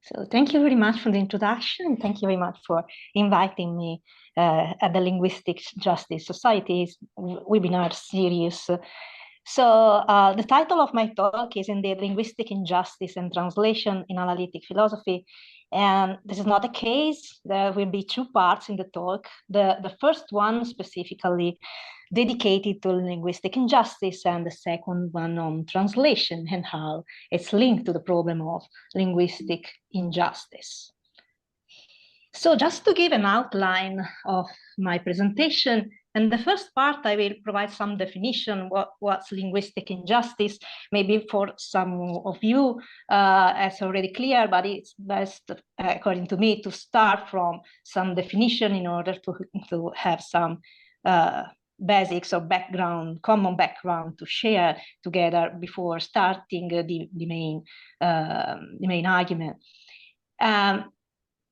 So thank you very much for the introduction, and thank you very much for inviting me at the Linguistic Justice Society's webinar series. So the title of my talk is indeed Linguistic Injustice and Translation in Analytic Philosophy. And this is not the case. There will be two parts in the talk. The first one specifically dedicated to linguistic injustice, and the second one on translation and how it's linked to the problem of linguistic injustice. So just to give an outline of my presentation, in the first part, I will provide some definition what's linguistic injustice. Maybe for some of you, it's already clear, but it's best, according to me, to start from some definition in order to have some basics or background, common background to share together before starting the main argument.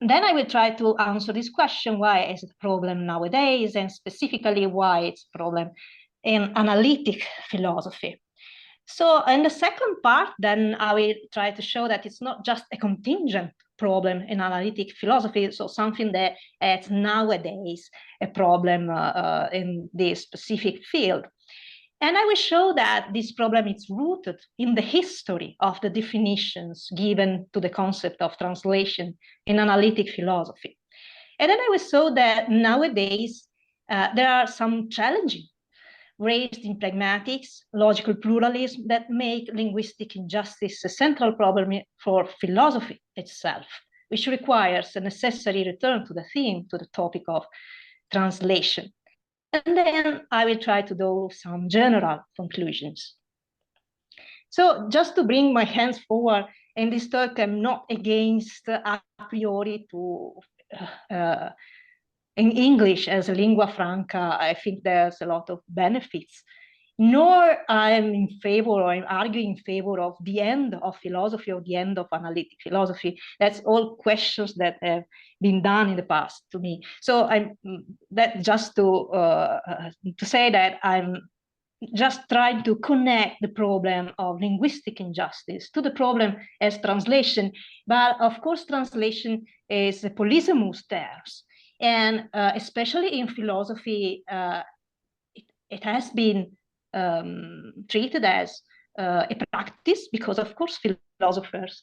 Then I will try to answer this question: why is it a problem nowadays, and specifically why it's a problem in analytic philosophy. So in the second part, then I will try to show that it's not just a contingent problem in analytic philosophy, so something that is nowadays a problem in this specific field. And I will show that this problem is rooted in the history of the definitions given to the concept of translation in analytic philosophy. And then I will show that nowadays there are some challenges raised in pragmatics, logical pluralism, that make linguistic injustice a central problem for philosophy itself, which requires a necessary return to the theme, to the topic of translation. And then I will try to do some general conclusions. So just to bring my hands forward, in this talk, I'm not against a priori to in English as a lingua franca. I think there's a lot of benefits, nor I'm in favor, or I'm arguing in favor of the end of philosophy or the end of analytic philosophy. That's all questions that have been done in the past to me. So I'm that just to say that I'm just trying to connect the problem of linguistic injustice to the problem as translation. But of course, translation is a polysemous term. And especially in philosophy, it has been treated as a practice, because of course philosophers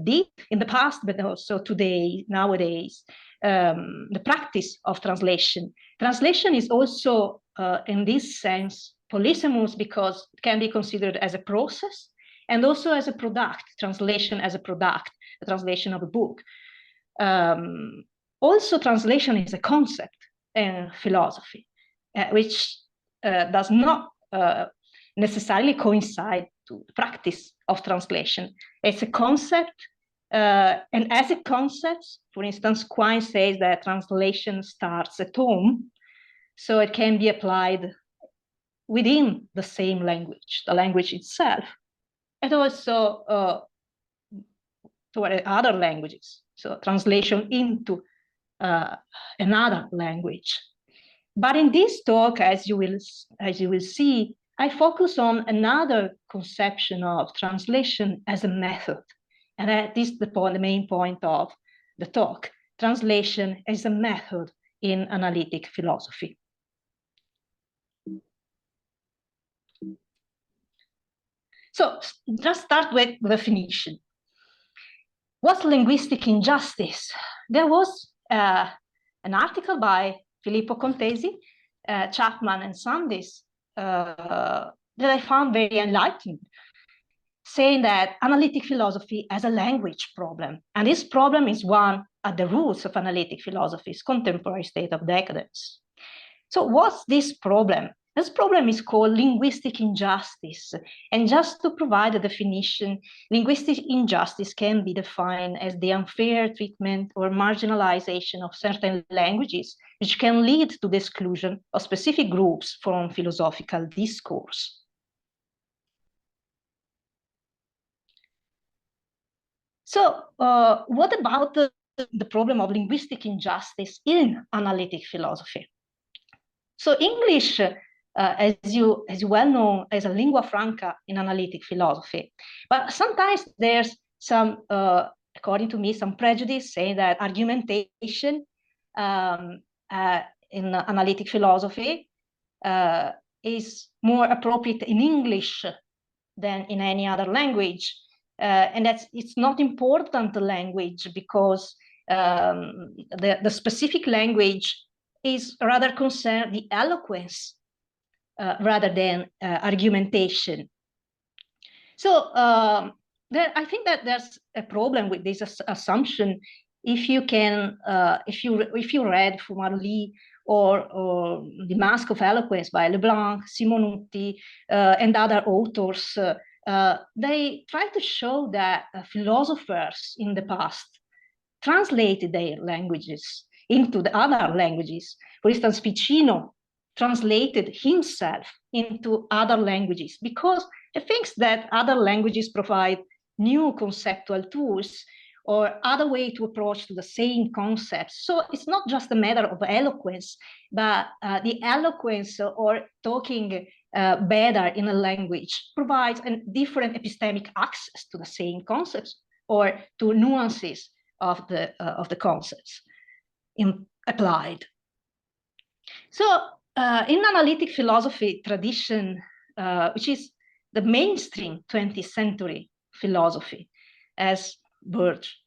did in the past, but also today, nowadays, the practice of translation. Translation is also, in this sense, polysemous, because it can be considered as a process and also as a product, translation as a product, the translation of a book. Also, translation is a concept in philosophy, which does not necessarily coincide to the practice of translation. It's a concept, and as a concept, for instance, Quine says that translation starts at home, so it can be applied within the same language, the language itself, and also to other languages, so translation into another language. But in this talk, as you will see, I focus on another conception of translation as a method. And that is the main point of the talk. Translation as a method in analytic philosophy. So just start with the definition. What's linguistic injustice? There was an article by Filippo Contesi, Chapman, and Sandys that I found very enlightening, saying that analytic philosophy has a language problem. And this problem is one at the roots of analytic philosophy's contemporary state of decadence. So what's this problem? This problem is called linguistic injustice. And just to provide a definition, linguistic injustice can be defined as the unfair treatment or marginalization of certain languages, which can lead to the exclusion of specific groups from philosophical discourse. So what about the problem of linguistic injustice in analytic philosophy? So English, as you well know, is a lingua franca in analytic philosophy. But sometimes there's some according to me, some prejudice saying that argumentation in analytic philosophy is more appropriate in English than in any other language. And it's not important, the language, because the specific language is rather concerned the eloquence rather than argumentation. So I think that there's a problem with this assumption. If you can, if you read Fumaroli or The Mask of Eloquence by Leblanc, Simonutti, and other authors, they try to show that philosophers in the past translated their languages into the other languages. For instance, Ficino translated himself into other languages because he thinks that other languages provide new conceptual tools or other way to approach to the same concepts. So it's not just a matter of eloquence, but the eloquence or talking better in a language provides a different epistemic access to the same concepts or to nuances of the concepts applied. So in analytic philosophy tradition, which is the mainstream 20th century philosophy, as Birch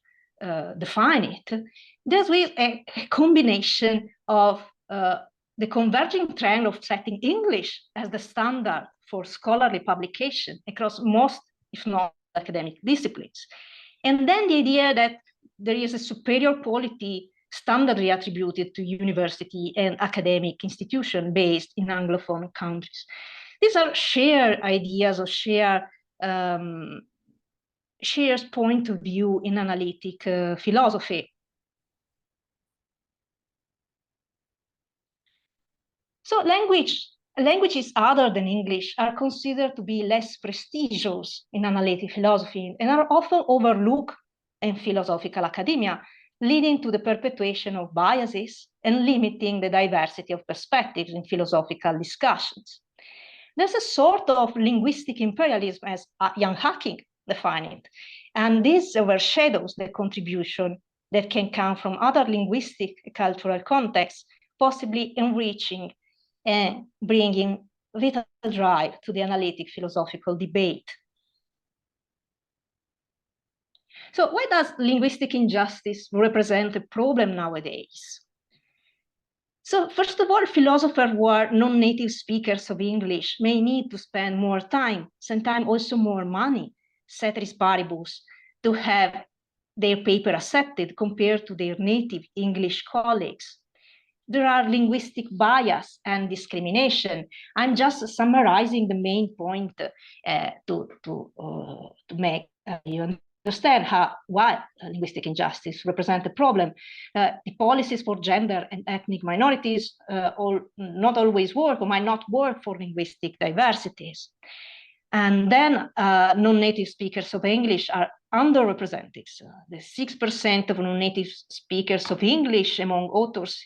defined it, there's a combination of the converging trend of setting English as the standard for scholarly publication across most, if not academic disciplines. And then the idea that there is a superior quality standardly attributed to university and academic institution based in Anglophone countries. These are shared ideas or shared point of view in analytic philosophy. So languages other than English are considered to be less prestigious in analytic philosophy and are often overlooked in philosophical academia, leading to the perpetuation of biases and limiting the diversity of perspectives in philosophical discussions. There's a sort of linguistic imperialism, as Jan Hacking defined it, and this overshadows the contribution that can come from other linguistic cultural contexts, possibly enriching and bringing vital drive to the analytic philosophical debate. So why does linguistic injustice represent a problem nowadays? So first of all, philosophers who are non-native speakers of English may need to spend more time, sometimes also more money, ceteris paribus, to have their paper accepted compared to their native English colleagues. There are linguistic bias and discrimination. I'm just summarizing the main point to make you understand why linguistic injustice represents a problem. The policies for gender and ethnic minorities not always work or might not work for linguistic diversities. And then non-native speakers of English are underrepresented. So the 6% of non-native speakers of English among authors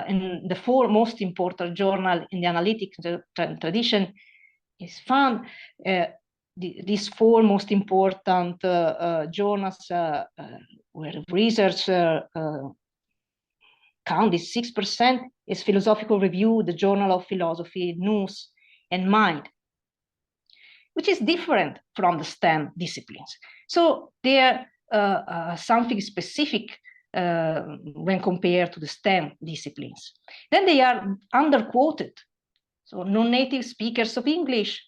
in the 4 most important journals in the analytic tradition is found. These 4 most important journals where research count is 6% is Philosophical Review, the Journal of Philosophy, Nous, and Mind, which is different from the STEM disciplines. So they're something specific when compared to the STEM disciplines. Then they are underquoted. So non-native speakers of English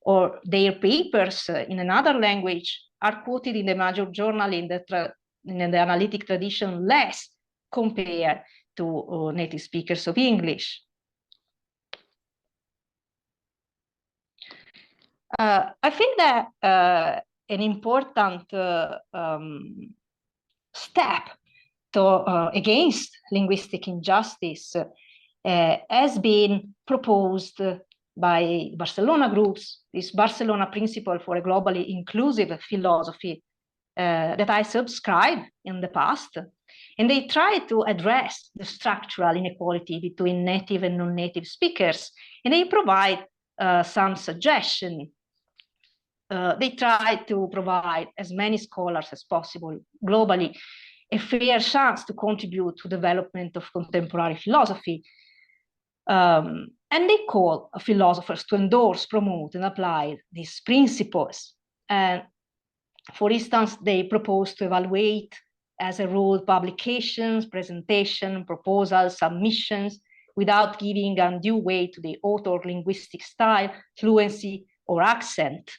or their papers in another language are quoted in the major journal in the analytic tradition less compared to native speakers of English. I think that an important step against linguistic injustice has been proposed by Barcelona groups, this Barcelona principle for a globally inclusive philosophy that I subscribed in the past. And they try to address the structural inequality between native and non-native speakers. And they provide some suggestion. they try to provide as many scholars as possible globally a fair chance to contribute to development of contemporary philosophy. And they call philosophers to endorse, promote, and apply these principles. And for instance, they propose to evaluate as a rule publications, presentation, proposals, submissions, without giving undue weight to the author linguistic style, fluency, or accent.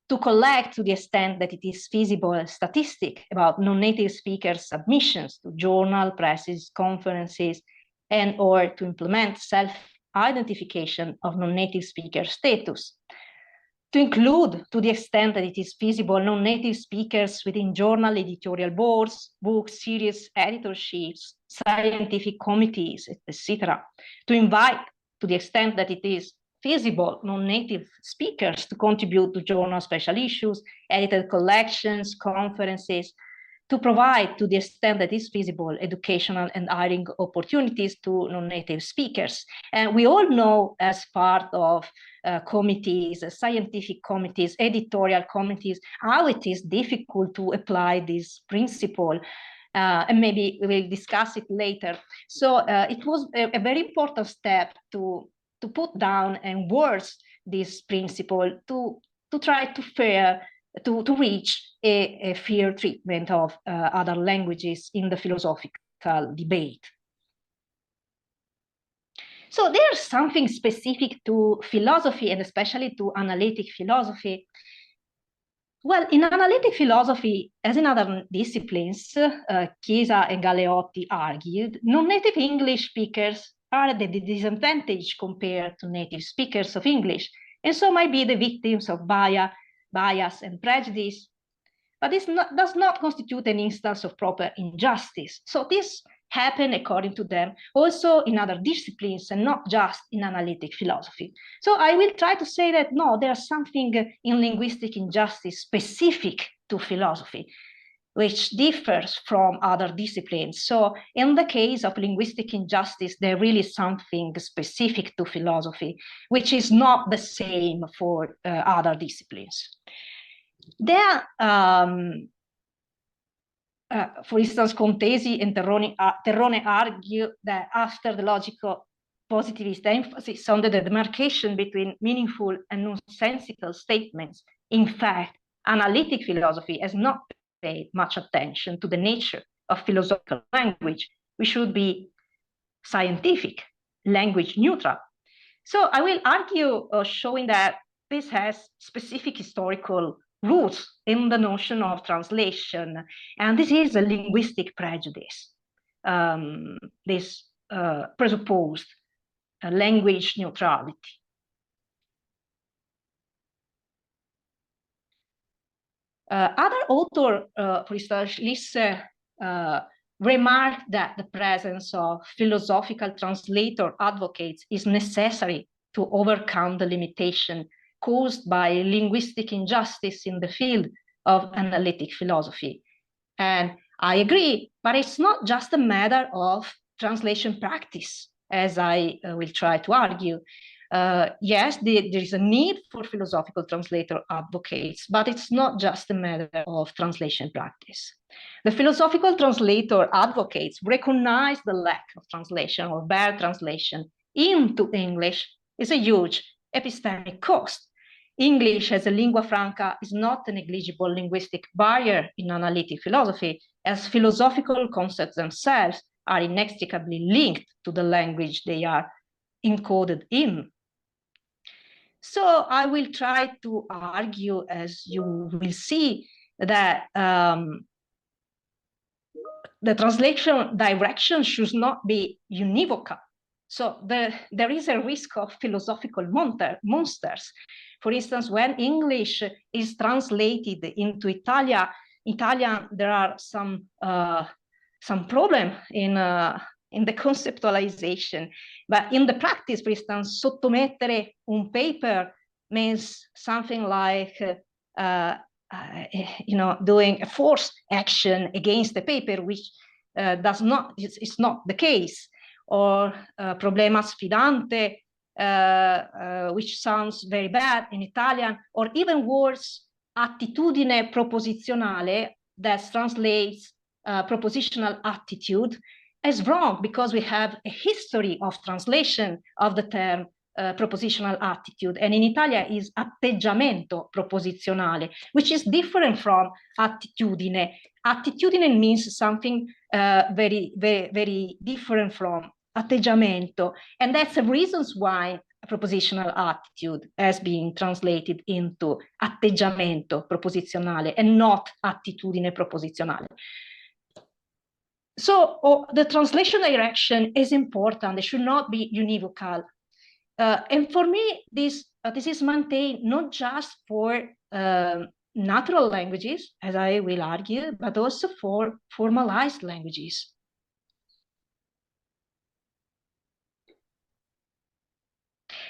To collect, to the extent that it is feasible, a statistic about non-native speakers' submissions to journal, presses, conferences, and or to implement self-identification of non-native speaker status. To include, to the extent that it is feasible, non-native speakers within journal editorial boards, book series, editorships, scientific committees, etc. To invite, to the extent that it is feasible, non-native speakers to contribute to journal special issues, edited collections, conferences, to provide, to the extent that is feasible, educational and hiring opportunities to non-native speakers. And we all know, as part of committees, scientific committees, editorial committees, how it is difficult to apply this principle. And maybe we'll discuss it later. So it was a very important step to put down in words this principle, to try to reach a fair treatment of other languages in the philosophical debate. So there's something specific to philosophy, and especially to analytic philosophy. Well, in analytic philosophy, as in other disciplines, Chiesa and Galeotti argued, non-native English speakers are at a disadvantage compared to native speakers of English, and so might be the victims of bias and prejudice. But this does not constitute an instance of proper injustice. So this happened, according to them, also in other disciplines and not just in analytic philosophy. So I will try to say that no, there's something in linguistic injustice specific to philosophy, which differs from other disciplines. So in the case of linguistic injustice, there really is something specific to philosophy, which is not the same for other disciplines. There, for instance, Contesi and Terrone argue that after the logical positivist emphasis on the demarcation between meaningful and nonsensical statements, in fact, analytic philosophy has not paid much attention to the nature of philosophical language. We should be scientific, language neutral. So I will argue showing that this has specific historical roots in the notion of translation, and this is a linguistic prejudice, this presupposed language neutrality. Other author, for instance, Lisse, remarked that the presence of philosophical translator advocates is necessary to overcome the limitation caused by linguistic injustice in the field of analytic philosophy. And I agree, but it's not just a matter of translation practice, as I will try to argue. Yes, there is a need for philosophical translator advocates, but it's not just a matter of translation practice. The philosophical translator advocates recognize the lack of translation or bad translation into English is a huge epistemic cost. English as a lingua franca is not a negligible linguistic barrier in analytic philosophy, as philosophical concepts themselves are inextricably linked to the language they are encoded in. So I will try to argue, as you will see, that the translation direction should not be univocal. So there is a risk of philosophical monsters. For instance, when English is translated into Italian, there are some problem in the conceptualization. But in the practice, for instance, sottomettere un paper means something like doing a force action against the paper, which is not the case. Or problema sfidante which sounds very bad in Italian, or even worse, attitudine proposizionale, that translates propositional attitude, as wrong, because we have a history of translation of the term propositional attitude, and in Italia is atteggiamento proposizionale, which is different from attitudine. Attitudine means something very, very, very different from atteggiamento, and that's the reasons why propositional attitude has been translated into atteggiamento proposizionale and not attitudine proposizionale. So the translation direction is important. It should not be univocal. And for me, this is maintained not just for natural languages, as I will argue, but also for formalized languages.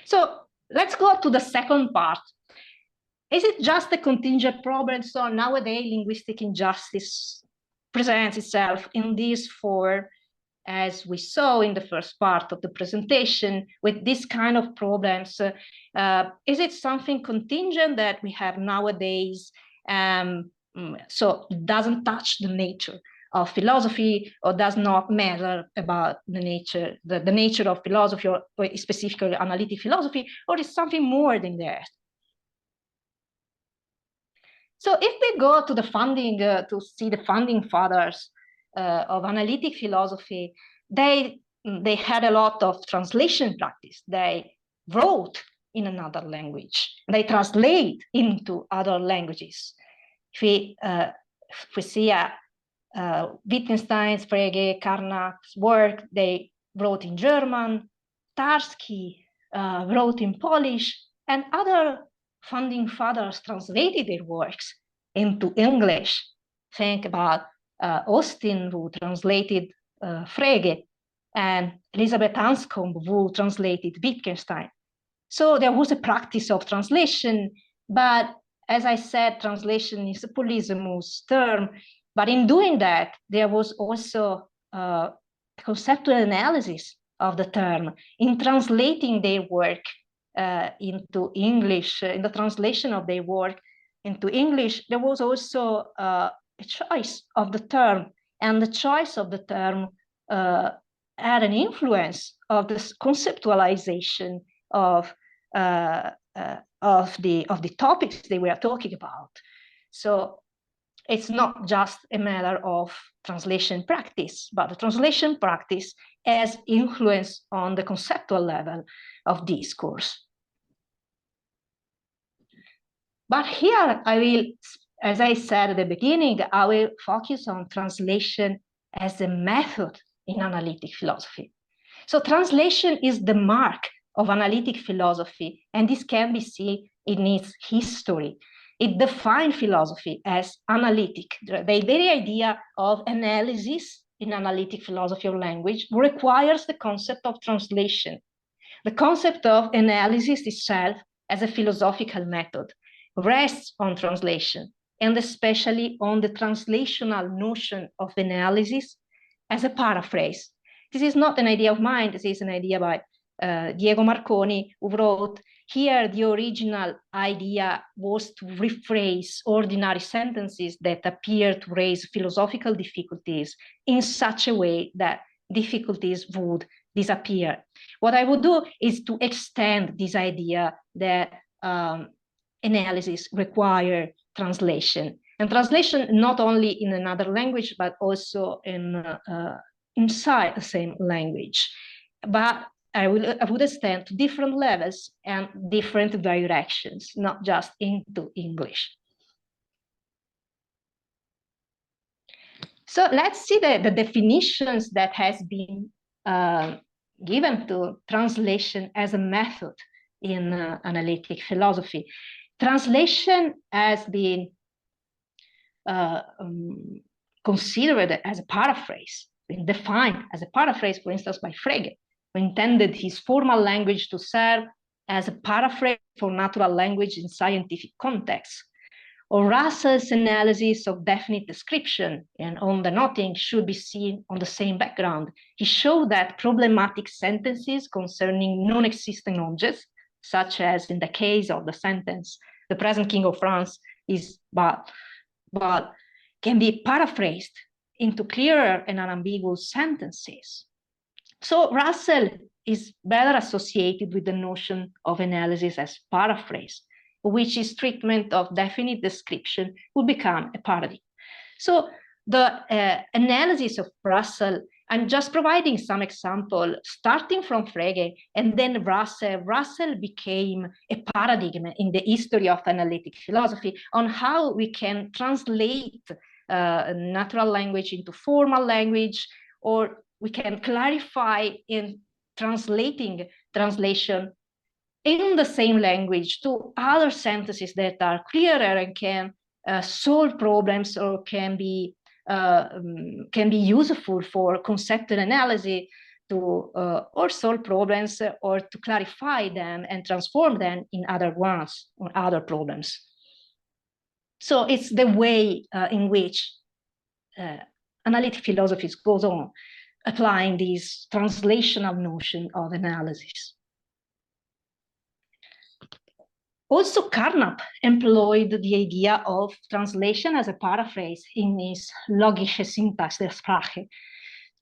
So let's go to the second part. Is it just a contingent problem? So nowadays, linguistic injustice presents itself in these four, as we saw in the first part of the presentation, with this kind of problems. Is it something contingent that we have nowadays? So it doesn't touch the nature of philosophy, or does not matter about the nature of philosophy, or specifically analytic philosophy, or is something more than that? So if we go to the founding, to see the founding fathers of analytic philosophy, they had a lot of translation practice. They wrote in another language. They translate into other languages. If we see Wittgenstein's, Frege, Carnap's work, they wrote in German. Tarski wrote in Polish, and other founding fathers translated their works into English. Think about Austin, who translated Frege, and Elizabeth Anscombe, who translated Wittgenstein. So there was a practice of translation, but as I said, translation is a polysemous term. But in doing that, there was also a conceptual analysis of the term. In translating their work into English, in the translation of their work into English, there was also a choice of the term, and the choice of the term had an influence of this conceptualization of the topics they were talking about. So it's not just a matter of translation practice, but the translation practice has influence on the conceptual level of discourse. But here I will, as I said at the beginning, I will focus on translation as a method in analytic philosophy. So translation is the mark of analytic philosophy, and this can be seen in its history. It defined philosophy as analytic. The very idea of analysis in analytic philosophy of language requires the concept of translation. The concept of analysis itself as a philosophical method rests on translation, and especially on the translational notion of analysis as a paraphrase. This is not an idea of mine, this is an idea by Diego Marconi, who wrote, here the original idea was to rephrase ordinary sentences that appear to raise philosophical difficulties in such a way that difficulties would disappear. What I would do is to extend this idea that analysis require translation, and translation not only in another language, but also inside the same language. But I would extend to different levels and different directions, not just into English. So let's see the definitions that has been given to translation as a method in analytic philosophy. Translation has been considered as a paraphrase, been defined as a paraphrase, for instance, by Frege, who intended his formal language to serve as a paraphrase for natural language in scientific contexts. or Russell's analysis of definite description and on the noting should be seen on the same background. He showed that problematic sentences concerning non-existing objects, such as in the case of the sentence, the present King of France is but can be paraphrased into clearer and unambiguous sentences. So Russell is better associated with the notion of analysis as paraphrase, which is treatment of definite description will become a paradigm. So the analysis of Russell, I'm just providing some example, starting from Frege and then Russell. Russell became a paradigm in the history of analytic philosophy on how we can translate natural language into formal language, or we can clarify in translation in the same language to other sentences that are clearer and can solve problems or can be useful for conceptual analysis to or solve problems or to clarify them and transform them in other ones or other problems. So it's the way in which analytic philosophy goes on applying this translational notion of analysis. Also, Carnap employed the idea of translation as a paraphrase in his logische Syntax der Sprache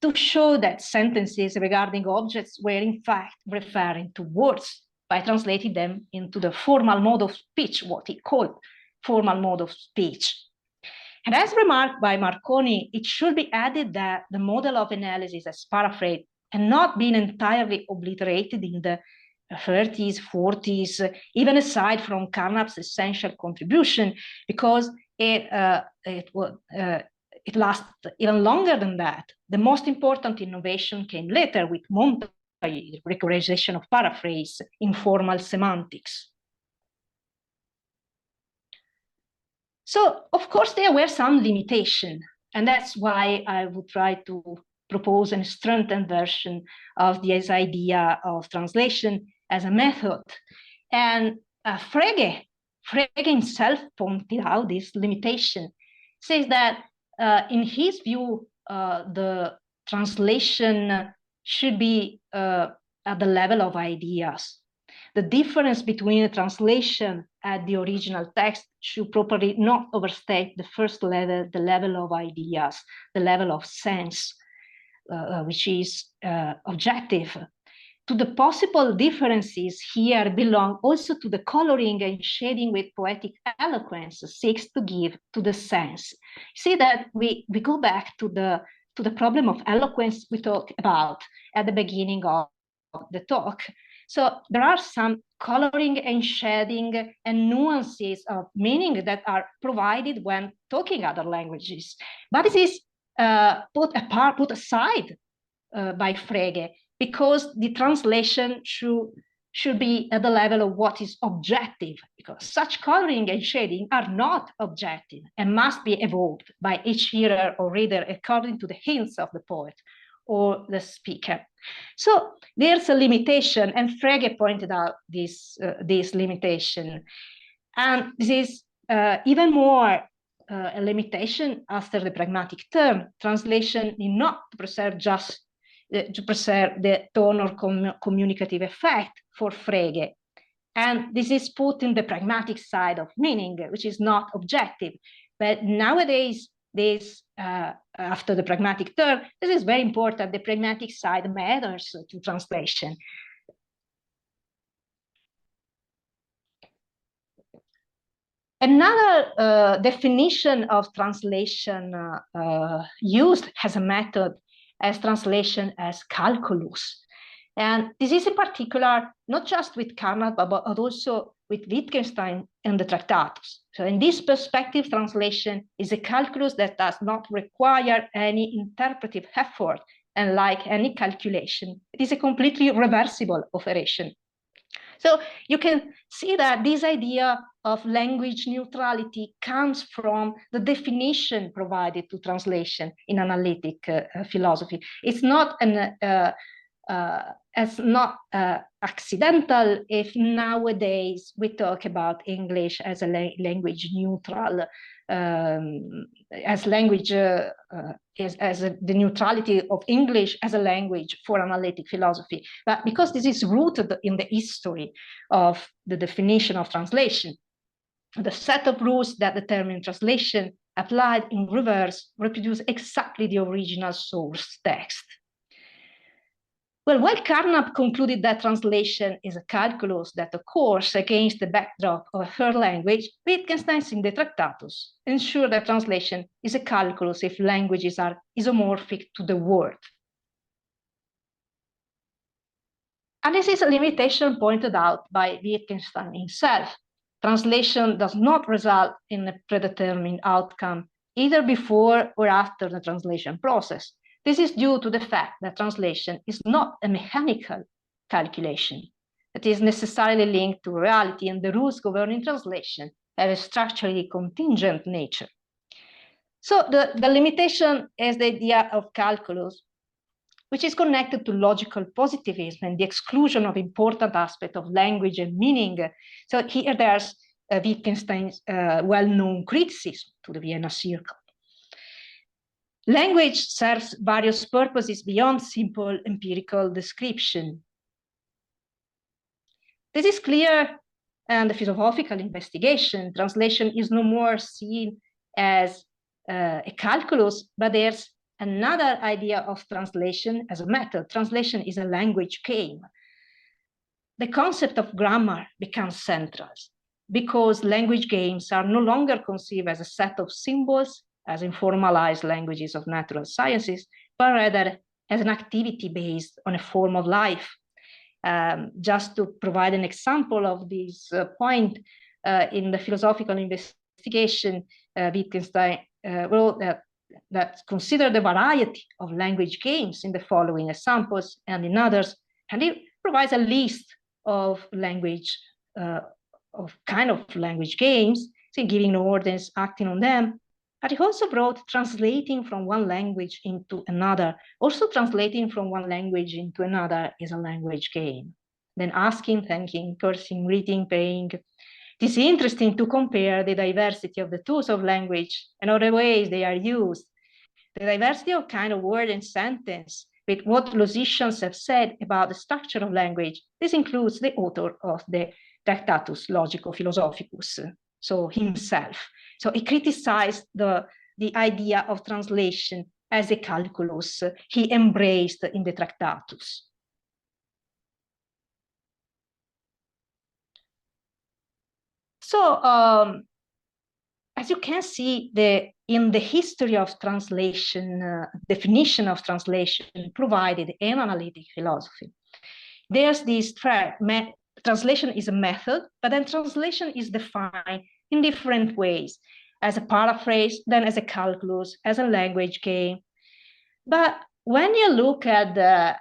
to show that sentences regarding objects were in fact referring to words by translating them into the formal mode of speech, what he called formal mode of speech. And as remarked by Marconi, it should be added that the model of analysis as paraphrase had not been entirely obliterated in the 30s, 40s, even aside from Carnap's essential contribution, because it lasted even longer than that. The most important innovation came later with Montague, the regularization of paraphrase in formal semantics. So, of course, there were some limitations, and that's why I would try to propose a strengthened version of this idea of translation as a method. And Frege himself pointed out this limitation, says that in his view, the translation should be at the level of ideas. The difference between a translation and the original text should properly not overstate the first level, the level of ideas, the level of sense, which is objective. To the possible differences here belong also to the coloring and shading with poetic eloquence seeks to give to the sense. See that we go back to the problem of eloquence we talked about at the beginning of the talk. So there are some coloring and shading and nuances of meaning that are provided when talking other languages. But this is put aside by Frege, because the translation should be at the level of what is objective, because such coloring and shading are not objective and must be evolved by each hearer or reader according to the hints of the poet or the speaker. So there's a limitation, and Frege pointed out this limitation. And this is even more a limitation after the pragmatic term. Translation need not preserve just to preserve the tone or communicative effect for Frege. And this is put in the pragmatic side of meaning, which is not objective. But nowadays, this after the pragmatic term, this is very important. The pragmatic side matters to translation. Another definition of translation used as a method as translation as calculus. And this is in particular, not just with Carnap, but also with Wittgenstein and the Tractatus. So in this perspective, translation is a calculus that does not require any interpretive effort, and like any calculation, it is a completely reversible operation. So you can see that this idea of language neutrality comes from the definition provided to translation in analytic philosophy. It's not as not accidental if nowadays we talk about English as a language neutral, as language, the neutrality of English as a language for analytic philosophy. But because this is rooted in the history of the definition of translation, the set of rules that determine translation applied in reverse reproduce exactly the original source text. Well, while Carnap concluded that translation is a calculus that occurs against the backdrop of a third language, Wittgenstein's in the Tractatus ensure that translation is a calculus if languages are isomorphic to the word. And this is a limitation pointed out by Wittgenstein himself. Translation does not result in a predetermined outcome, either before or after the translation process. This is due to the fact that translation is not a mechanical calculation. It is necessarily linked to reality, and the rules governing translation have a structurally contingent nature. So the limitation is the idea of calculus, which is connected to logical positivism and the exclusion of important aspects of language and meaning. So here there's Wittgenstein's well-known criticism to the Vienna Circle. Language serves various purposes beyond simple empirical description. This is clear in the philosophical investigation. Translation is no more seen as a calculus, but there's another idea of translation as a method. Translation is a language game. The concept of grammar becomes central because language games are no longer conceived as a set of symbols, as in formalized languages of natural sciences, but rather as an activity based on a form of life. Just to provide an example of this point, in the philosophical investigation, Wittgenstein wrote that consider the variety of language games in the following examples and in others, and it provides a list of language, of kind of language games, so giving orders, acting on them. But he also wrote translating from one language into another. Also translating from one language into another is a language game. Then asking, thanking, cursing, reading, paying. It is interesting to compare the diversity of the tools of language and other ways they are used. The diversity of kind of word and sentence with what logicians have said about the structure of language. This includes the author of the Tractatus Logico-Philosophicus, so himself. So he criticized the idea of translation as a calculus he embraced in the Tractatus. So as you can see, in the history of translation, definition of translation provided in analytic philosophy, there's this translation is a method, but then translation is defined in different ways, as a paraphrase, then as a calculus, as a language game. But when you look at the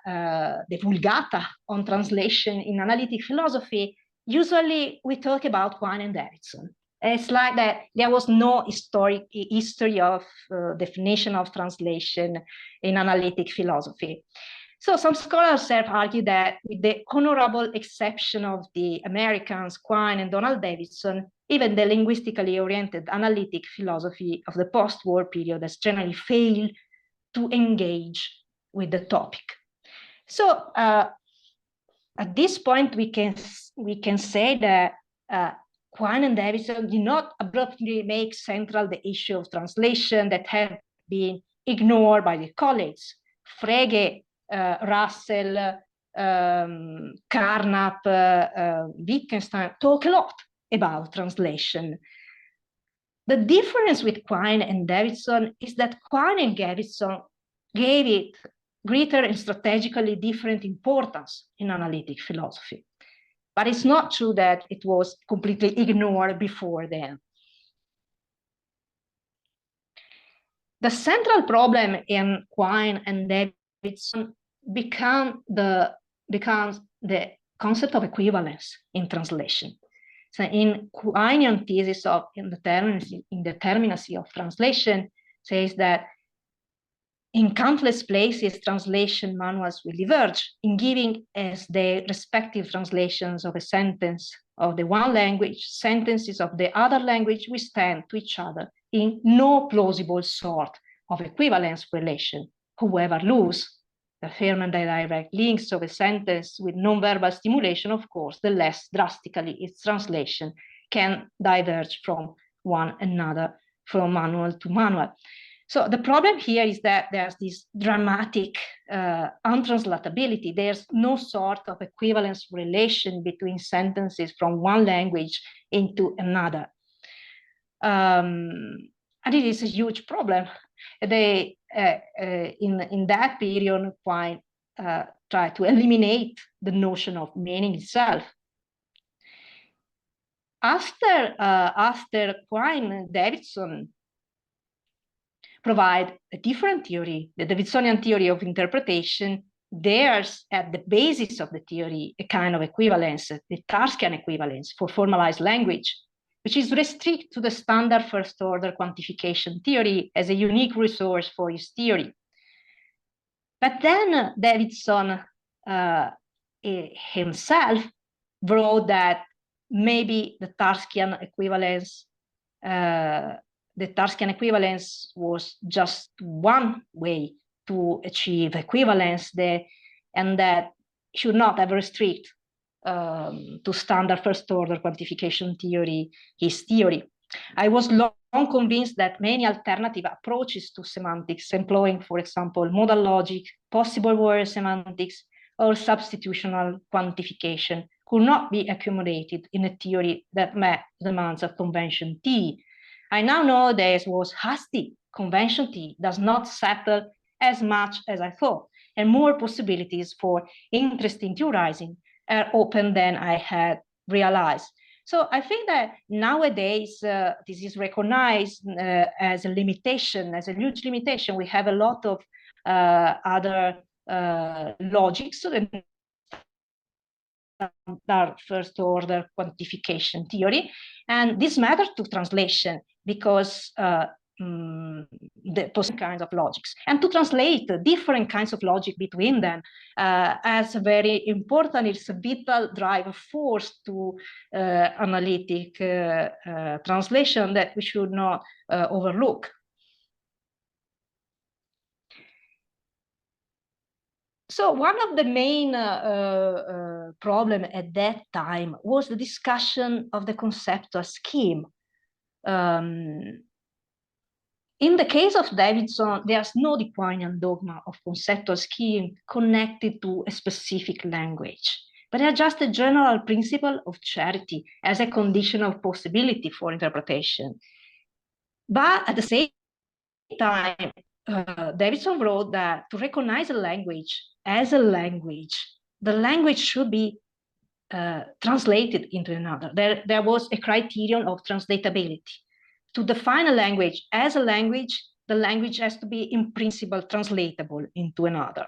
Vulgata on translation in analytic philosophy, usually we talk about Quine and Davidson. It's like that there was no history of definition of translation in analytic philosophy. So some scholars have argued that with the honorable exception of the Americans, Quine and Donald Davidson, even the linguistically oriented analytic philosophy of the post-war period has generally failed to engage with the topic. So at this point, we can say that Quine and Davidson did not abruptly make central the issue of translation that had been ignored by the colleagues. Frege, Russell, Carnap, Wittgenstein talk a lot about translation. The difference with Quine and Davidson is that Quine and Davidson gave it greater and strategically different importance in analytic philosophy. But it's not true that it was completely ignored before then. The central problem in Quine and Davidson becomes the concept of equivalence in translation. So in Quinean thesis of indeterminacy of translation says that in countless places, translation manuals will diverge in giving as the respective translations of a sentence of the one language, sentences of the other language we stand to each other in no plausible sort of equivalence relation, whoever lose the firm and direct links of a sentence with non-verbal stimulation, of course, the less drastically its translation can diverge from one another, from manual to manual. So the problem here is that there's this dramatic untranslatability. There's no sort of equivalence relation between sentences from one language into another. And it is a huge problem. They, in that period, Quine tried to eliminate the notion of meaning itself. After Quine, Davidson provide a different theory, the Davidsonian theory of interpretation. There's at the basis of the theory a kind of equivalence, the Tarskian equivalence for formalized language, which is restricted to the standard first-order quantification theory as a unique resource for his theory. But then Davidson himself wrote that maybe the Tarskian equivalence was just one way to achieve equivalence there, and that should not have restrict to standard first-order quantification theory, his theory. I was long convinced that many alternative approaches to semantics, employing, for example, modal logic, possible word semantics, or substitutional quantification, could not be accommodated in a theory that met the demands of convention T. I now know this was hasty. Convention T does not settle as much as I thought, and more possibilities for interesting theorizing are open than I had realized. So I think that nowadays this is recognized as a limitation, as a huge limitation. We have a lot of other logics that first order quantification theory, and this matters to translation because the kinds of logics, and to translate different kinds of logic between them as very important. It's a vital drive force to analytic translation that we should not overlook. So one of the main problem at that time was the discussion of the conceptual scheme. In the case of Davidson, there's no Quinian dogma of conceptual scheme connected to a specific language, but they're just a general principle of charity as a condition of possibility for interpretation. But at the same time, Davidson wrote that to recognize a language as a language, the language should be translated into another. There was a criterion of translatability. To define a language as a language, the language has to be in principle translatable into another.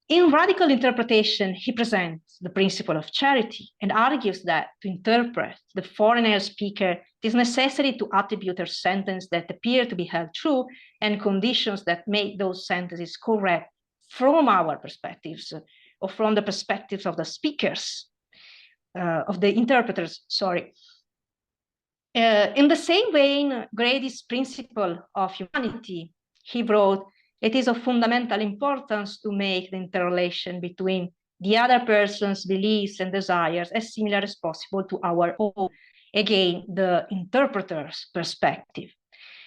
In radical interpretation, he presents the principle of charity and argues that to interpret the foreigner speaker, it is necessary to attribute a sentence that appear to be held true and conditions that make those sentences correct from our perspectives or from the perspectives of the speakers, of the interpreters, sorry. In the same vein, Grady's principle of humanity, he wrote, it is of fundamental importance to make the interrelation between the other person's beliefs and desires as similar as possible to our own. Again, the interpreter's perspective.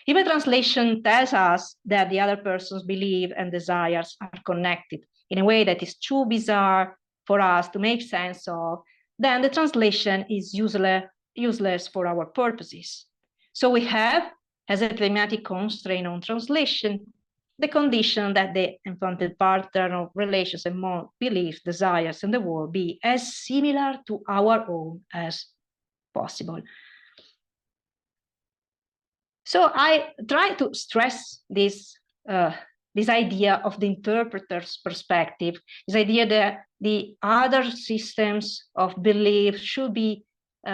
If a translation tells us that the other person's beliefs and desires are connected in a way that is too bizarre for us to make sense of, then the translation is useless for our purposes. So we have, as a thematic constraint on translation, the condition that the implanted pattern of relations among beliefs, desires, and the world be as similar to our own as possible. So I try to stress this idea of the interpreter's perspective, this idea that the other systems of belief should be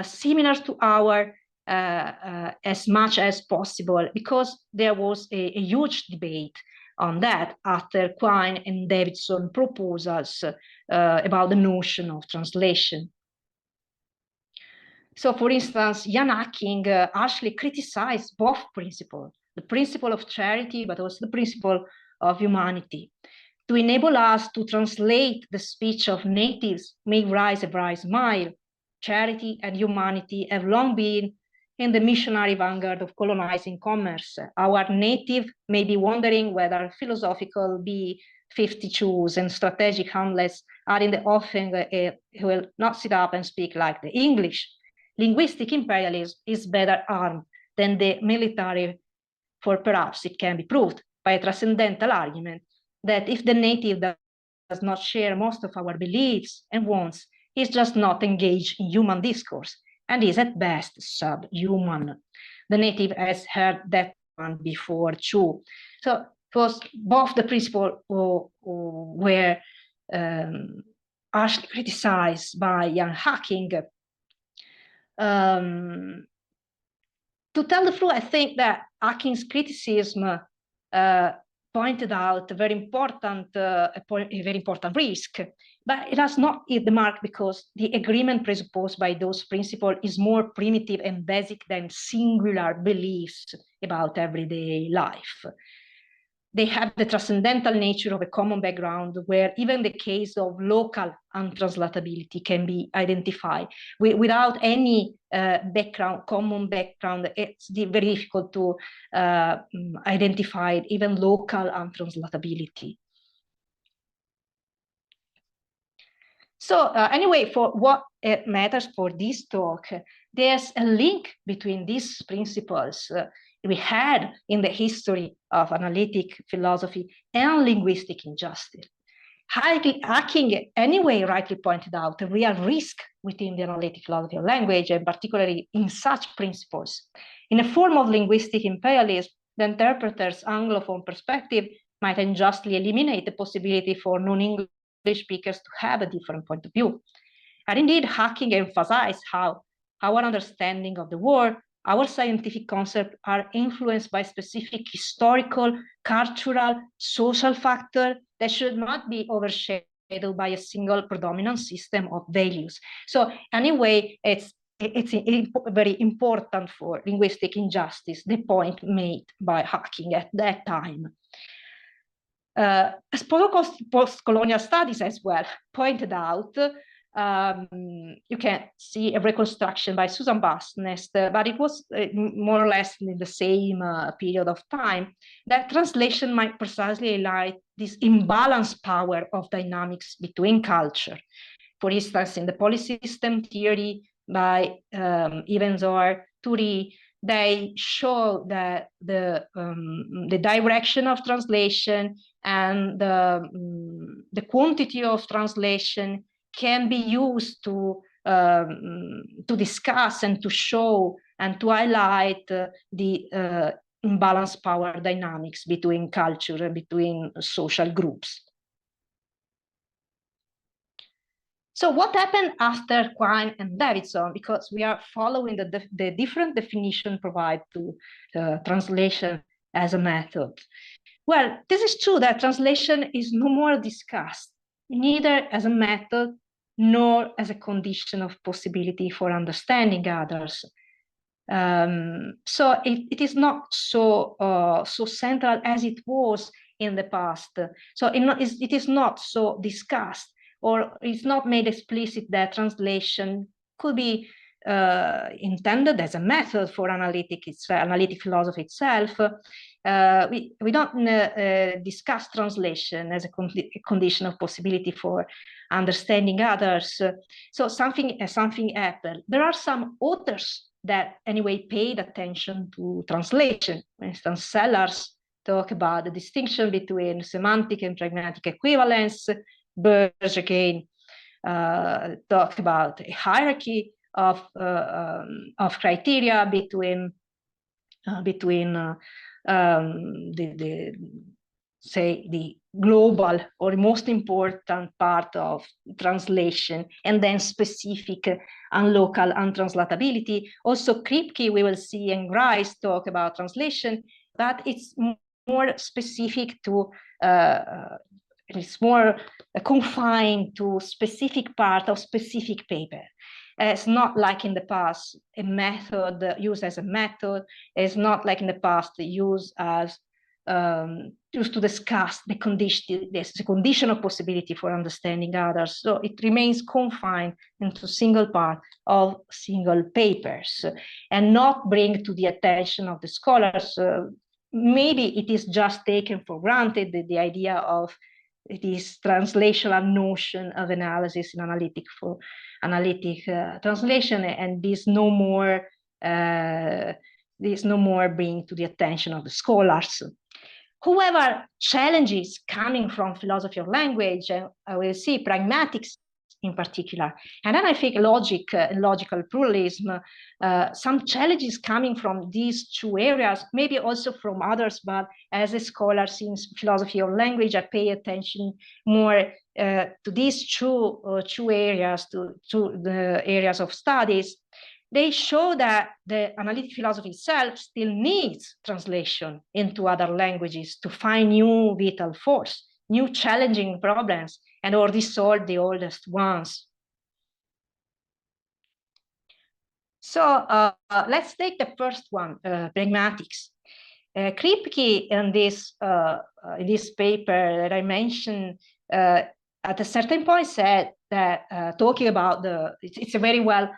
similar to our as much as possible, because there was a huge debate on that after Quine and Davidson proposals about the notion of translation. So, for instance, Jan Hacking harshly criticized both principles, the principle of charity, but also the principle of humanity. To enable us to translate the speech of natives, make rise a rise mile. Charity and humanity have long been in the missionary vanguard of colonizing commerce. Our native may be wondering whether philosophical B-52s and strategic hamlets are in the offing who will not sit up and speak like the English. Linguistic imperialism is better armed than the military, for perhaps it can be proved by a transcendental argument that if the native does not share most of our beliefs and wants, is just not engaged in human discourse and is at best subhuman. The native has heard that one before too. So it was both the principles were harshly criticized by Jan Hacking. To tell the truth, I think that Hacking's criticism pointed out a very important risk, but it has not hit the mark because the agreement presupposed by those principles is more primitive and basic than singular beliefs about everyday life. They have the transcendental nature of a common background where even the case of local untranslatability can be identified. Without any common background, it's very difficult to identify even local untranslatability. So anyway, for what it matters for this talk, there's a link between these principles we had in the history of analytic philosophy and linguistic injustice. Hacking anyway rightly pointed out a real risk within the analytic philosophy of language, and particularly in such principles. In a form of linguistic imperialism, the interpreter's Anglophone perspective might unjustly eliminate the possibility for non-English speakers to have a different point of view. And indeed, Hacking emphasized how our understanding of the world, our scientific concepts are influenced by specific historical, cultural, social factors that should not be overshadowed by a single predominant system of values. So anyway, it's very important for linguistic injustice, the point made by Hacking at that time. As post-colonial studies as well pointed out, you can see a reconstruction by Susan Bassnest, but it was more or less in the same period of time, that translation might precisely highlight this imbalanced power of dynamics between culture. For instance, in the policy system theory by Evans or Turi, they show that the direction of translation and the quantity of translation can be used to discuss and to show and to highlight the imbalanced power dynamics between culture and between social groups. So what happened after Quine and Davidson? Because we are following the different definition provided to translation as a method. Well, this is true that translation is no more discussed, neither as a method nor as a condition of possibility for understanding others. So it is not so central as it was in the past. So it is not so discussed, or it's not made explicit that translation could be intended as a method for analytic philosophy itself. We don't discuss translation as a condition of possibility for understanding others. So something happened. There are some authors that anyway paid attention to translation. For instance, Sellars talk about the distinction between semantic and pragmatic equivalence. Burge again talked about a hierarchy of criteria between the global or most important part of translation, and then specific and local untranslatability. Also, Kripke, we will see, and Grice talk about translation, but it's more specific to, it's more confined to specific part of specific paper. It's not like in the past, a method used as a method. It's not like in the past used as used to discuss the conditional possibility for understanding others. So it remains confined into single part of single papers and not bring to the attention of the scholars. Maybe it is just taken for granted that the idea of this translational notion of analysis in analytic translation, and this no more bring to the attention of the scholars. However, challenges coming from philosophy of language, and I will see pragmatics in particular, and then I think logical pluralism, some challenges coming from these two areas, maybe also from others, but as a scholar since philosophy of language, I pay attention more to these two areas, to the areas of studies. They show that the analytic philosophy itself still needs translation into other languages to find new vital force, new challenging problems, and or resolve the oldest ones. So let's take the first one, pragmatics. Kripke in this paper that I mentioned at a certain point said that talking about it's a very well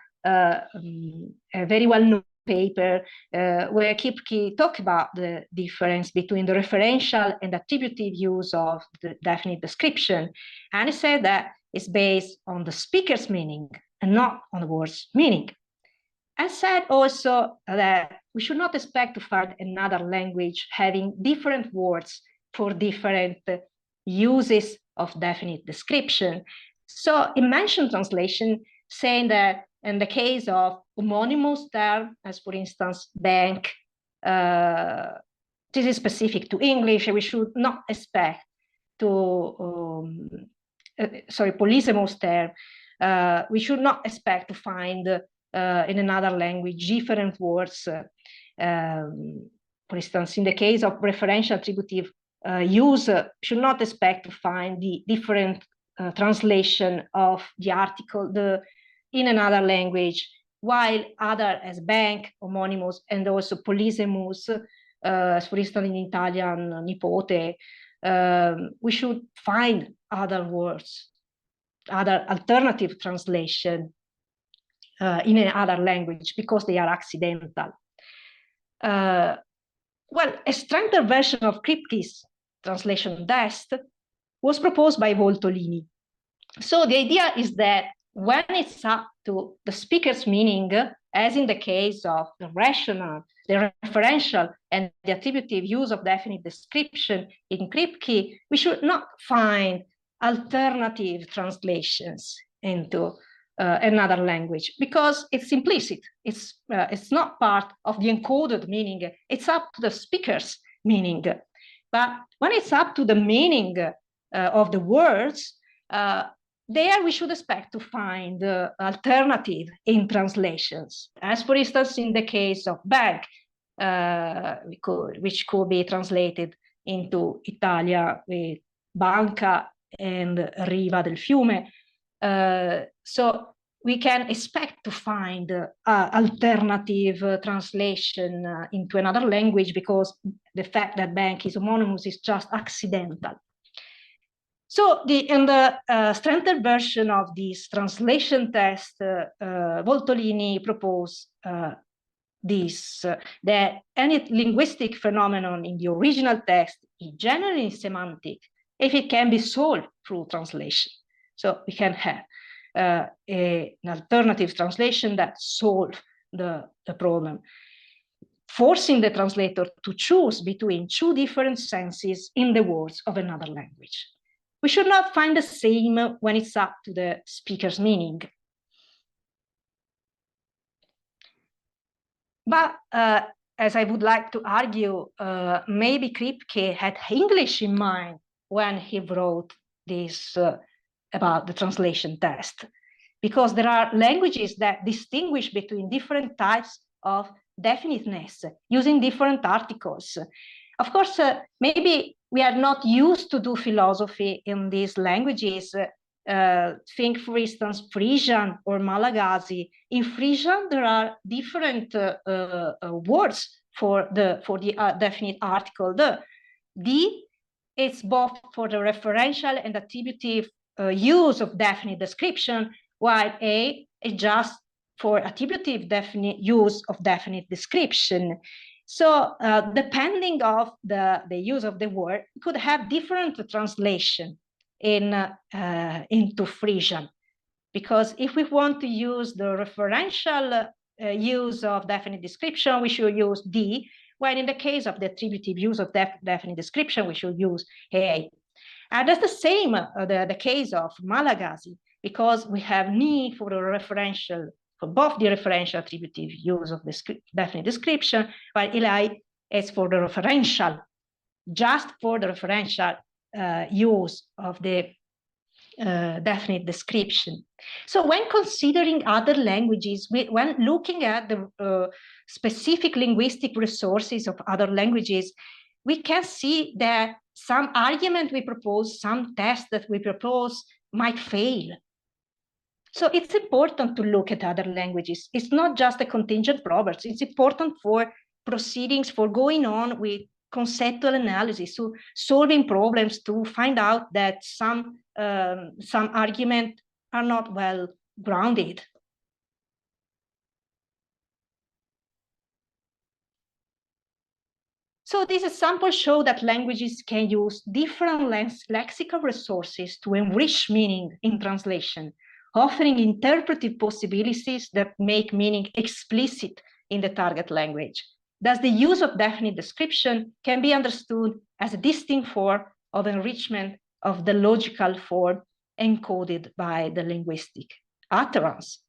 known paper where Kripke talked about the difference between the referential and attributive use of the definite description, and he said that it's based on the speaker's meaning and not on the word's meaning. I said also that we should not expect to find another language having different words for different uses of definite description. So he mentioned translation, saying that in the case of homonymous term, as for instance, bank, this is specific to English, and we should not expect to, polysemous term, we should not expect to find in another language different words. For instance, in the case of referential attributive use, should not expect to find the different translation of the article in another language, while other as bank, homonymous, and also polysemous, for instance, in Italian, nipote, we should find other words, other alternative translation in another language because they are accidental. Well, a strengthened version of Kripke's translation test was proposed by Voltolini. So the idea is that when it's up to the speaker's meaning, as in the case of the rational, the referential, and the attributive use of definite description in Kripke, we should not find alternative translations into another language because it's implicit. It's not part of the encoded meaning. It's up to the speaker's meaning. But when it's up to the meaning of the words, there we should expect to find alternative in translations. As for instance, in the case of bank, which could be translated into Italia with banca and riva del fiume. So we can expect to find alternative translation into another language because the fact that bank is homonymous is just accidental. So in the strengthened version of this translation test, Voltolini proposed that any linguistic phenomenon in the original text is generally semantic if it can be solved through translation. So we can have an alternative translation that solves the problem, forcing the translator to choose between two different senses in the words of another language. We should not find the same when it's up to the speaker's meaning. But as I would like to argue, maybe Kripke had English in mind when he wrote this about the translation test, because there are languages that distinguish between different types of definiteness using different articles. Of course, maybe we are not used to do philosophy in these languages. Think, for instance, Frisian or Malagasy. In Frisian, there are different words for the definite article. The D is both for the referential and attributive use of definite description, while A is just for attributive definite use of definite description. So depending of the use of the word, it could have different translation into Frisian. Because if we want to use the referential use of definite description, we should use D, while in the case of the attributive use of definite description, we should use A. And that's the same, the case of Malagasy, because we have Ni for the referential, for both the referential attributive use of the definite description, while Ilai is for the referential, just for the referential use of the definite description. So when considering other languages, when looking at the specific linguistic resources of other languages, we can see that some argument we propose, some test that we propose might fail. So it's important to look at other languages. It's not just a contingent proverbs. It's important for proceedings, for going on with conceptual analysis, to solving problems, to find out that some arguments are not well grounded. So these examples show that languages can use different lexical resources to enrich meaning in translation, offering interpretive possibilities that make meaning explicit in the target language. Thus, the use of definite description can be understood as a distinct form of enrichment of the logical form encoded by the linguistic utterance.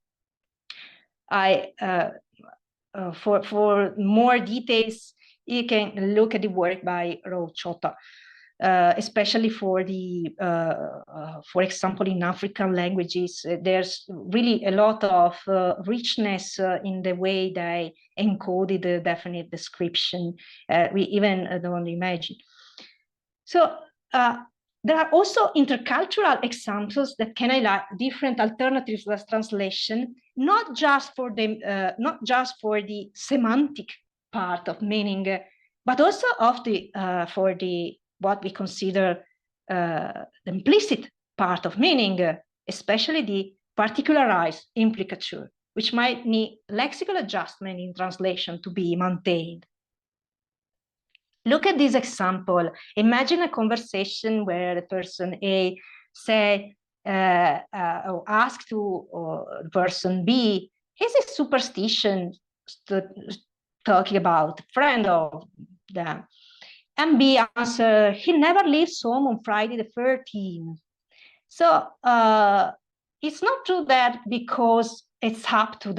For more details, you can look at the work by Rochota, especially for for example, in African languages, there's really a lot of richness in the way they encoded the definite description. We even don't imagine. So there are also intercultural examples that can highlight different alternatives to translation, not just for the semantic part of meaning, but also of for what we consider the implicit part of meaning, especially the particularized implicature, which might need lexical adjustment in translation to be maintained. Look at this example. Imagine a conversation where the person A say or ask to person B, is it superstition talking about a friend of them? And B answer, he never leaves home on Friday the 13th. So it's not true that because it's up to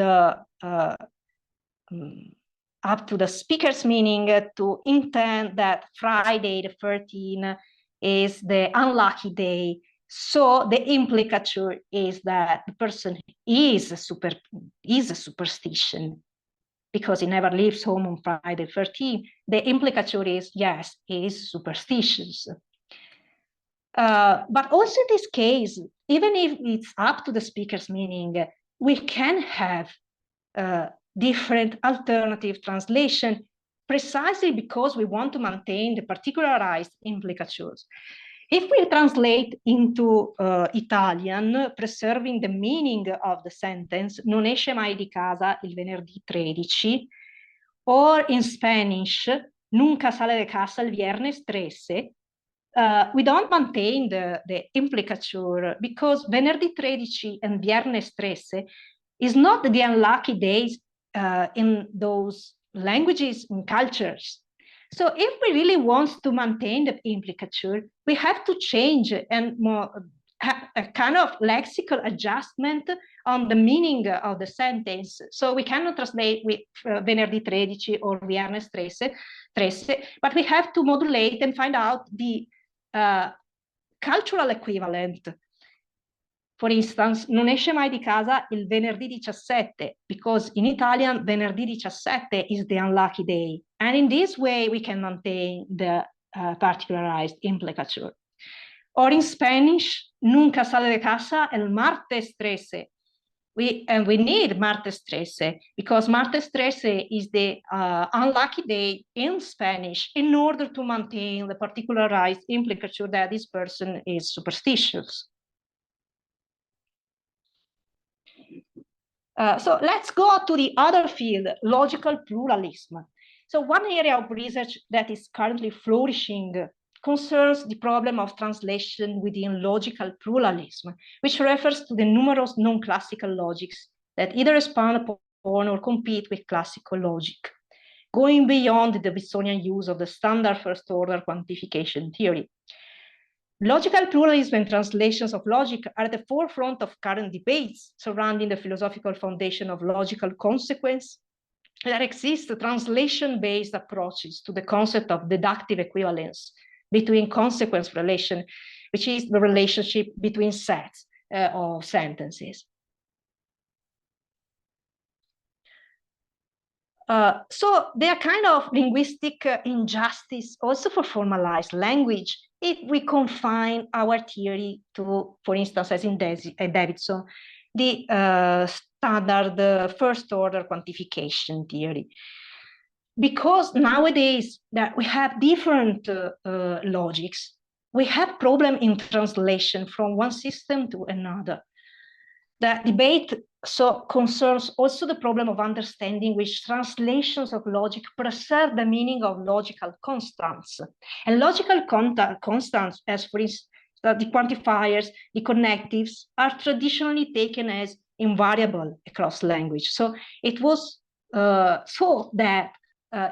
the speaker's meaning to intend that Friday the 13th is the unlucky day. So the implicature is that the person is a superstition because he never leaves home on Friday the 13th. The implicature is, yes, he is superstitious. But also in this case, even if it's up to the speaker's meaning, we can have different alternative translation precisely because we want to maintain the particularized implicatures. If we translate into Italian, preserving the meaning of the sentence, non esce mai di casa il venerdì 13, or in Spanish, nunca sale de casa el viernes 13, we don't maintain the implicature because venerdì 13 and viernes 13 is not the unlucky days in those languages and cultures. So if we really want to maintain the implicature, we have to change and a kind of lexical adjustment on the meaning of the sentence. So we cannot translate with venerdì 13 or viernes 13, but we have to modulate and find out the cultural equivalent. For instance, non esce mai di casa il venerdì 17, because in Italian, venerdì 17 is the unlucky day. And in this way, we can maintain the particularized implicature. Or in Spanish, nunca sale de casa el martes 13. We need martes 13 because martes 13 is the unlucky day in Spanish in order to maintain the particularized implicature that this person is superstitious. So let's go to the other field, logical pluralism. So one area of research that is currently flourishing concerns the problem of translation within logical pluralism, which refers to the numerous non-classical logics that either expand upon or compete with classical logic, going beyond the Davidsonian use of the standard first-order quantification theory. Logical pluralism and translations of logic are at the forefront of current debates surrounding the philosophical foundation of logical consequence. There exist translation-based approaches to the concept of deductive equivalence between consequence relation, which is the relationship between sets of sentences. So there are kind of linguistic injustice also for formalized language if we confine our theory to, for instance, as in Davidson, the standard first-order quantification theory. Because nowadays that we have different logics, we have problem in translation from one system to another. The debate so concerns also the problem of understanding which translations of logic preserve the meaning of logical constants. And logical constants, as for instance, the quantifiers, the connectives, are traditionally taken as invariable across language. So it was thought that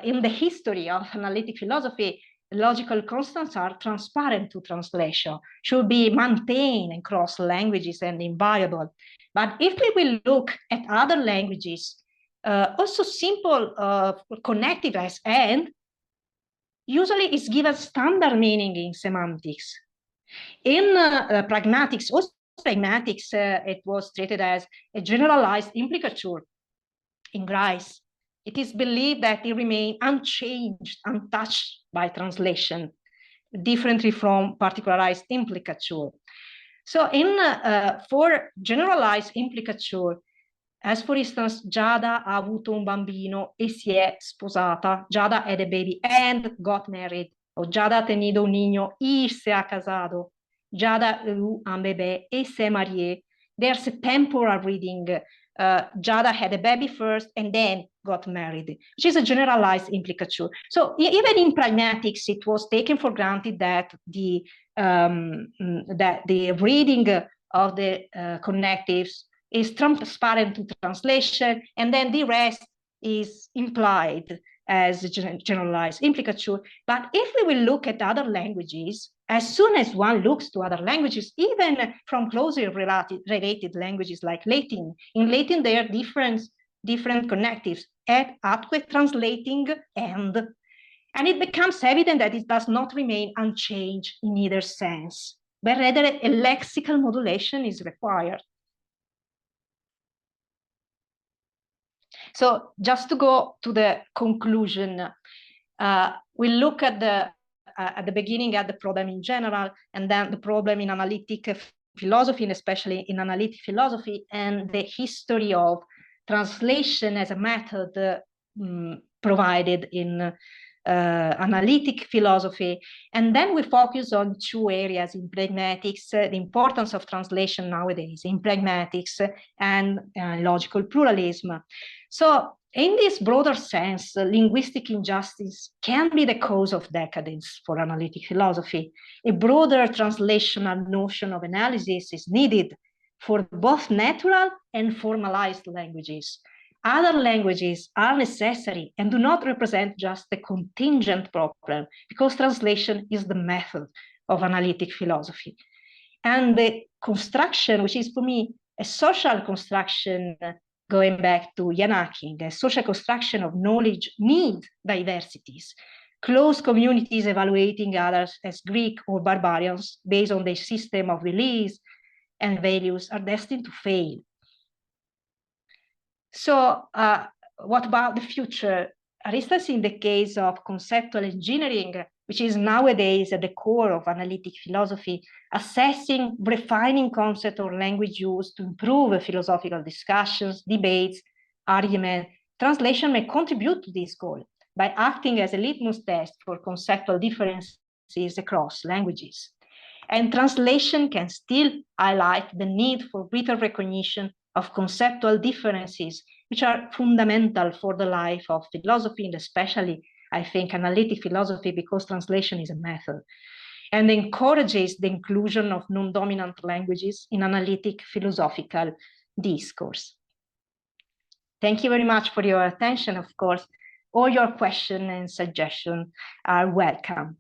in the history of analytic philosophy, logical constants are transparent to translation, should be maintained across languages and invariable. But if we will look at other languages, also simple connective as and usually is given standard meaning in semantics. In pragmatics, also pragmatics, it was treated as a generalized implicature in Grice. It is believed that it remained unchanged, untouched by translation, differently from particularized implicature. So for generalized implicature, as for instance, Giada ha avuto un bambino e si è sposata, Giada had a baby and got married, or Giada ha tenido un niño y se ha casado, Giada a eu un bébé et s'est marié. There's a temporal reading. Giada had a baby first and then got married, which is a generalized implicature. So even in pragmatics, it was taken for granted that the reading of the connectives is transparent to translation, and then the rest is implied as a generalized implicature. But if we will look at other languages, as soon as one looks to other languages, even from closely related languages like Latin, in Latin there are different connectives, atque translating and it becomes evident that it does not remain unchanged in either sense, but rather a lexical modulation is required. So just to go to the conclusion, we look at the beginning at the problem in general, and then the problem in analytic philosophy, and especially in analytic philosophy, and the history of translation as a method provided in analytic philosophy. And then we focus on two areas in pragmatics, the importance of translation nowadays in pragmatics and logical pluralism. So in this broader sense, linguistic injustice can be the cause of decadence for analytic philosophy. A broader translational notion of analysis is needed for both natural and formalized languages. Other languages are necessary and do not represent just a contingent problem, because translation is the method of analytic philosophy. And the construction, which is for me a social construction, going back to Yannaking, a social construction of knowledge needs diversities. Close communities evaluating others as Greek or barbarians based on their system of beliefs and values are destined to fail. So what about the future? For instance, in the case of conceptual engineering, which is nowadays at the core of analytic philosophy, assessing, refining concept or language use to improve philosophical discussions, debates, argument, translation may contribute to this goal by acting as a litmus test for conceptual differences across languages. And translation can still highlight the need for greater recognition of conceptual differences, which are fundamental for the life of philosophy, and especially, I think, analytic philosophy, because translation is a method, and encourages the inclusion of non-dominant languages in analytic philosophical discourse. Thank you very much for your attention. Of course, all your questions and suggestions are welcome.